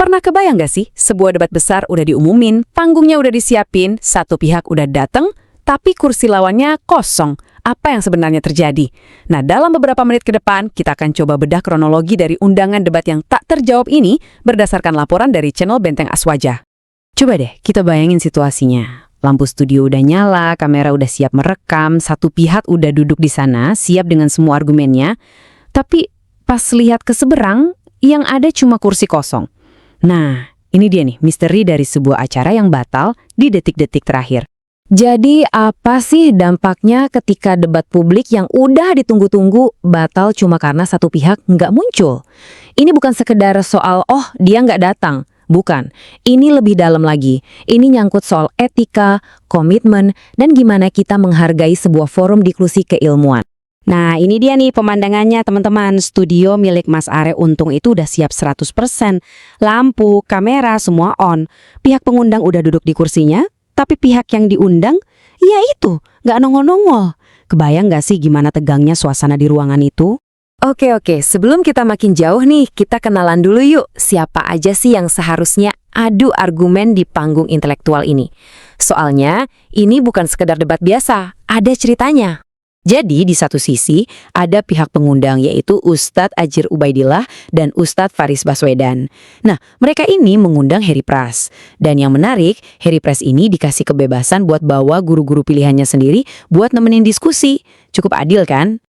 Pernah kebayang gak sih, sebuah debat besar udah diumumin, panggungnya udah disiapin, satu pihak udah dateng, tapi kursi lawannya kosong. Apa yang sebenarnya terjadi? Nah, dalam beberapa menit ke depan, kita akan coba bedah kronologi dari undangan debat yang tak terjawab ini berdasarkan laporan dari channel Benteng Aswaja. Coba deh, kita bayangin situasinya. Lampu studio udah nyala, kamera udah siap merekam, satu pihak udah duduk di sana, siap dengan semua argumennya. Tapi pas lihat ke seberang, yang ada cuma kursi kosong. Nah, ini dia nih, misteri dari sebuah acara yang batal di detik-detik terakhir. Jadi apa sih dampaknya ketika debat publik yang udah ditunggu-tunggu batal cuma karena satu pihak nggak muncul? Ini bukan sekedar soal, oh dia nggak datang. Bukan, ini lebih dalam lagi. Ini nyangkut soal etika, komitmen, dan gimana kita menghargai sebuah forum diskusi keilmuan. Nah, ini dia nih pemandangannya teman-teman. Studio milik Mas Are Untung itu udah siap 100%. Lampu, kamera, semua on. Pihak pengundang udah duduk di kursinya, tapi pihak yang diundang, ya itu, nggak nongol-nongol. Kebayang nggak sih gimana tegangnya suasana di ruangan itu? Oke, sebelum kita makin jauh nih, kita kenalan dulu yuk. Siapa aja sih yang seharusnya adu argumen di panggung intelektual ini? Soalnya, ini bukan sekedar debat biasa, ada ceritanya. Jadi di satu sisi ada pihak pengundang yaitu Ustadz Adjir Ubaidillah dan Ustadz Faris Baswedan. Nah, mereka ini mengundang Heri Pras. Dan yang menarik, Heri Pras ini dikasih kebebasan buat bawa guru-guru pilihannya sendiri buat nemenin diskusi. Cukup adil kan?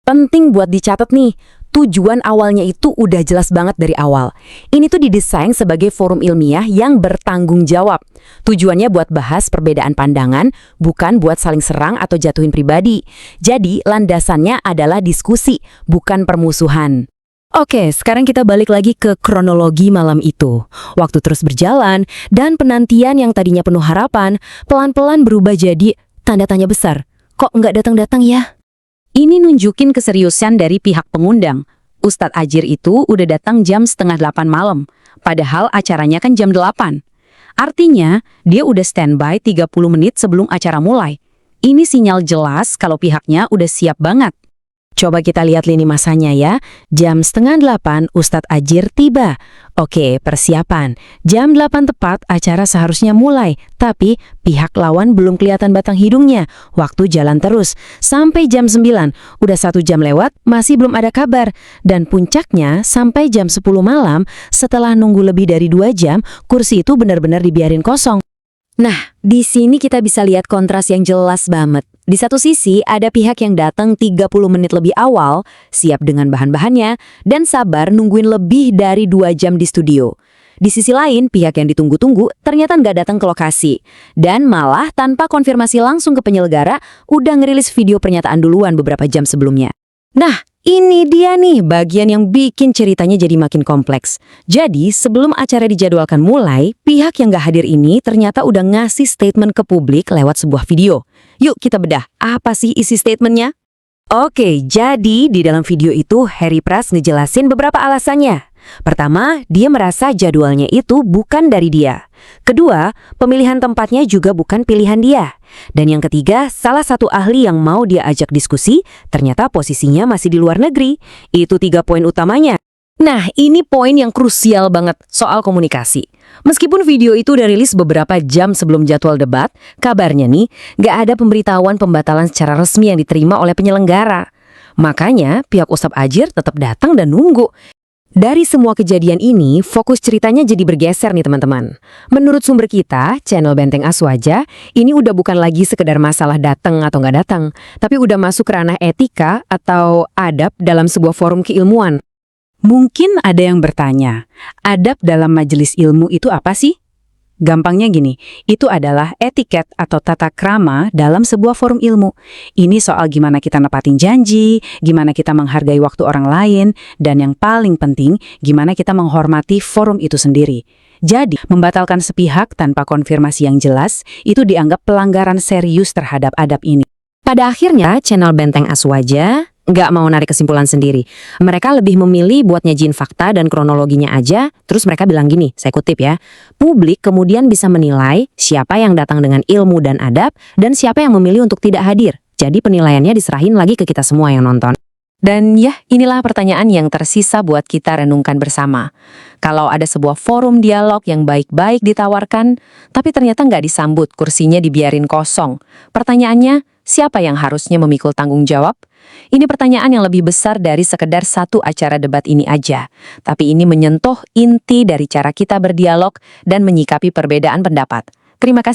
Penting buat dicatat nih, tujuan awalnya itu udah jelas banget dari awal. Ini tuh didesain sebagai forum ilmiah yang bertanggung jawab. Tujuannya buat bahas perbedaan pandangan, bukan buat saling serang atau jatuhin pribadi. Jadi, landasannya adalah diskusi, bukan permusuhan. Oke, sekarang kita balik lagi ke kronologi malam itu. Waktu terus berjalan, dan penantian yang tadinya penuh harapan, pelan-pelan berubah jadi tanda tanya besar. Kok nggak datang-datang ya? Ini nunjukin keseriusan dari pihak pengundang. Ustadz Adjir itu udah datang jam 7:30 malam, padahal acaranya kan jam 8. Artinya, dia udah standby 30 menit sebelum acara mulai. Ini sinyal jelas kalau pihaknya udah siap banget. Coba kita lihat lini masanya ya. Jam 7:30 Ustadz Adjir tiba. Oke, persiapan. Jam 8 tepat acara seharusnya mulai. Tapi pihak lawan belum kelihatan batang hidungnya. Waktu jalan terus. Sampai jam 9. Udah 1 jam lewat, masih belum ada kabar. Dan puncaknya sampai jam 10 malam, setelah nunggu lebih dari 2 jam, kursi itu benar-benar dibiarin kosong. Nah, di sini kita bisa lihat kontras yang jelas banget. Di satu sisi, ada pihak yang datang 30 menit lebih awal, siap dengan bahan-bahannya, dan sabar nungguin lebih dari 2 jam di studio. Di sisi lain, pihak yang ditunggu-tunggu ternyata nggak datang ke lokasi. Dan malah tanpa konfirmasi langsung ke penyelenggara, udah ngerilis video pernyataan duluan beberapa jam sebelumnya. Nah, ini dia nih bagian yang bikin ceritanya jadi makin kompleks. Jadi, sebelum acara dijadwalkan mulai, pihak yang nggak hadir ini ternyata udah ngasih statement ke publik lewat sebuah video. Yuk kita bedah, apa sih isi statementnya? Oke, jadi di dalam video itu Heri Pras ngejelasin beberapa alasannya. Pertama, dia merasa jadwalnya itu bukan dari dia. Kedua, pemilihan tempatnya juga bukan pilihan dia. Dan yang ketiga, salah satu ahli yang mau dia ajak diskusi, ternyata posisinya masih di luar negeri. Itu 3 poin utamanya. Nah, ini poin yang krusial banget soal komunikasi. Meskipun video itu udah rilis beberapa jam sebelum jadwal debat, kabarnya nih, nggak ada pemberitahuan pembatalan secara resmi yang diterima oleh penyelenggara. Makanya, pihak Ustadz Adjir tetap datang dan nunggu. Dari semua kejadian ini, fokus ceritanya jadi bergeser nih teman-teman. Menurut sumber kita, channel Benteng Aswaja, ini udah bukan lagi sekedar masalah datang atau nggak datang, tapi udah masuk ke ranah etika atau adab dalam sebuah forum keilmuan. Mungkin ada yang bertanya, adab dalam majelis ilmu itu apa sih? Gampangnya gini, itu adalah etiket atau tata krama dalam sebuah forum ilmu. Ini soal gimana kita nepatin janji, gimana kita menghargai waktu orang lain, dan yang paling penting, gimana kita menghormati forum itu sendiri. Jadi, membatalkan sepihak tanpa konfirmasi yang jelas, itu dianggap pelanggaran serius terhadap adab ini. Pada akhirnya, channel Benteng Aswaja nggak mau narik kesimpulan sendiri. Mereka lebih memilih buat nyajin fakta dan kronologinya aja, terus mereka bilang gini, saya kutip ya, publik kemudian bisa menilai siapa yang datang dengan ilmu dan adab, dan siapa yang memilih untuk tidak hadir. Jadi penilaiannya diserahin lagi ke kita semua yang nonton. Dan ya, inilah pertanyaan yang tersisa buat kita renungkan bersama. Kalau ada sebuah forum dialog yang baik-baik ditawarkan, tapi ternyata nggak disambut, kursinya dibiarin kosong. Pertanyaannya, siapa yang harusnya memikul tanggung jawab? Ini pertanyaan yang lebih besar dari sekedar satu acara debat ini aja. Tapi ini menyentuh inti dari cara kita berdialog dan menyikapi perbedaan pendapat. Terima kasih.